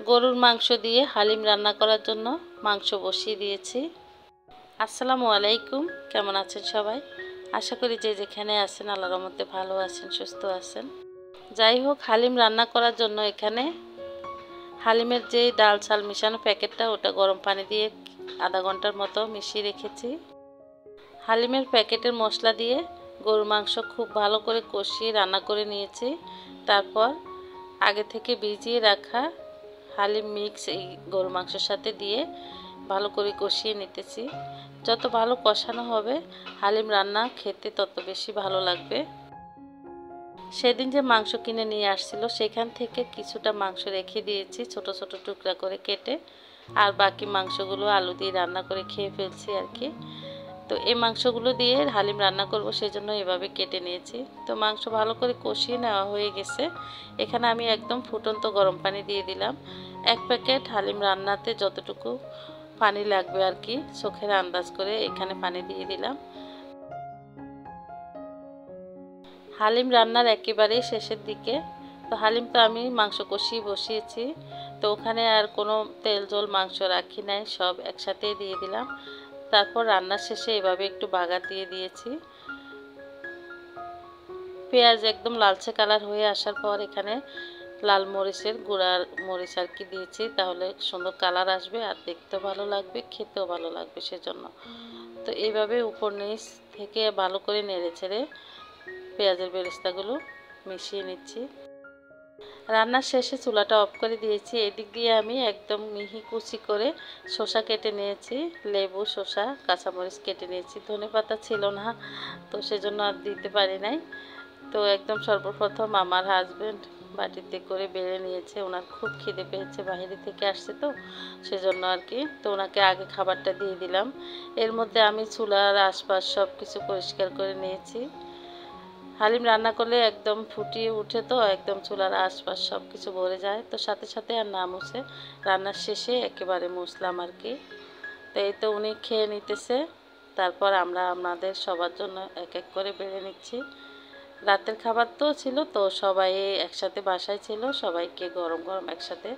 গরুর মাংস দিয়ে হালিম রান্না করার জন্য মাংস বসিয়ে দিয়েছি। আসসালামু আলাইকুম, কেমন আছেন সবাই? আশা করি যে যেখানে আছেন আল্লাহর রহমতে ভালো আছেন, সুস্থ আছেন। যাই হোক, হালিম রান্না করার জন্য এখানে হালিমের যে ডাল চাল মিশানো প্যাকেটটা, ওটা গরম পানি দিয়ে আধা ঘন্টার মতো মিশিয়ে রেখেছি। হালিমের প্যাকেটের মশলা দিয়ে গরুর মাংস খুব ভালো করে কষিয়ে রান্না করে নিয়েছি। তারপর আগে থেকে ভিজিয়ে রাখা হালিম মিক্স এই গরু মাংসের সাথে দিয়ে ভালো করে কষিয়ে নিতেছি। যত ভালো কষানো হবে হালিম রান্না খেতে তত বেশি ভালো লাগবে। সেদিন যে মাংস কিনে নিয়ে আসছিল সেখান থেকে কিছুটা মাংস রেখে দিয়েছি ছোট ছোট টুকরা করে কেটে, আর বাকি মাংসগুলো আলু দিয়ে রান্না করে খেয়ে ফেলছি আর কি। তো এই মাংসগুলো দিয়ে হালিম রান্না করব, সেজন্য এভাবে কেটে নিয়েছি। তো মাংস ভালো করে কষিয়ে নেওয়া হয়ে গেছে। এখানে আমি একদম ফুটন্ত গরম পানি দিয়ে দিলাম। এক প্যাকেট হালিম রান্নাতে যতটুকু পানি লাগবে আর কি, চোখের আন্দাজ করে এখানে পানি দিয়ে দিলাম। হালিম রান্নার একেবারেই শেষের দিকে। তো হালিম তো আমি মাংস কষিয়ে বসিয়েছি, তো ওখানে আর কোনো তেল জল মাংস রাখি নাই, সব একসাথেই দিয়ে দিলাম। তারপর রান্নার শেষে এভাবে একটু বাগার দিয়ে দিয়েছি। পেঁয়াজ একদম লালচে কালার হয়ে আসার পর এখানে লাল মরিচের গুঁড়া মরিচ আর কি দিয়েছি, তাহলে সুন্দর কালার আসবে আর দেখতেও ভালো লাগবে, খেতেও ভালো লাগবে সেজন্য। তো এইভাবে উপর নিচ থেকে ভালো করে নেড়ে ছেড়ে পেঁয়াজের বেরেস্তাগুলো মিশিয়ে নিচ্ছি। রান্নার শেষে চুলাটা অফ করে দিয়েছি। এদিক দিয়ে আমি একদম মিহি কুচি করে শসা কেটে নিয়েছি, লেবু শসা কাঁচামরিচ কেটে নিয়েছি। ধনেপাতা ছিল না, তো সেজন্য আর দিতে পারি নাই। তো একদম সর্বপ্রথম আমার হাজব্যান্ড বাটিতে করে বেড়ে নিয়েছে, ওনার খুব খিদে পেয়েছে, বাইরে থেকে আসছে তো সেজন্য আর কি। তো ওনাকে আগে খাবারটা দিয়ে দিলাম। এর মধ্যে আমি চুলার আশপাশ সব কিছু পরিষ্কার করে নিয়েছি। হালিম রান্না করলে একদম ফুটিয়ে উঠে, তো একদম চুলার আশপাশ সব কিছু ভরে যায়, তো সাথে সাথে আর না মুছে রান্নার শেষে একেবারে মুছলাম আর কি। তো এই তো উনি খেয়ে নিতেছে, তারপর আমরা আমাদের সবার জন্য এক এক করে বেড়ে নিচ্ছি। রাতের খাবার তো ছিল, তো সবাই একসাথে বাসায় ছিল, সবাইকে গরম গরম একসাথে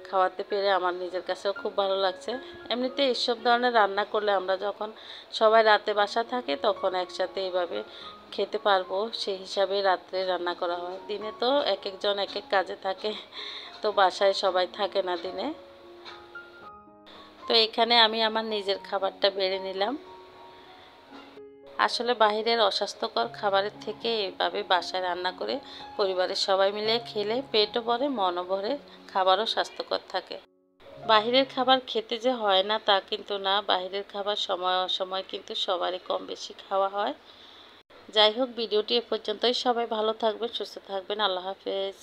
খাওয়াতে পেরে আমার নিজের কাছেও খুব ভালো লাগছে। এমনিতে এইসব ধরনের রান্না করলে আমরা যখন সবাই রাতে বাসা থাকে তখন একসাথে এইভাবে খেতে পারবো, সেই হিসাবে রাত্রে রান্না করা হয়। দিনে তো এক একজন এক এক কাজে থাকে, তো বাসায় সবাই থাকে না দিনে। তো এখানে আমি আমার নিজের খাবারটা বেড়ে নিলাম। আসলে বাইরের অস্বাস্থ্যকর খাবারের থেকে এভাবে বাসায় রান্না করে পরিবারের সবাই মিলে খেলে পেটও ভরে, মনও ভরে, খাবারও স্বাস্থ্যকর থাকে। বাহিরের খাবার খেতে যে হয় না তা কিন্তু না, বাহিরের খাবার সময় অসময় কিন্তু সবারই কম বেশি খাওয়া হয়। যাই হোক, ভিডিওটি এ পর্যন্তই। সবাই ভালো থাকবেন, সুস্থ থাকবেন। আল্লাহ হাফেজ।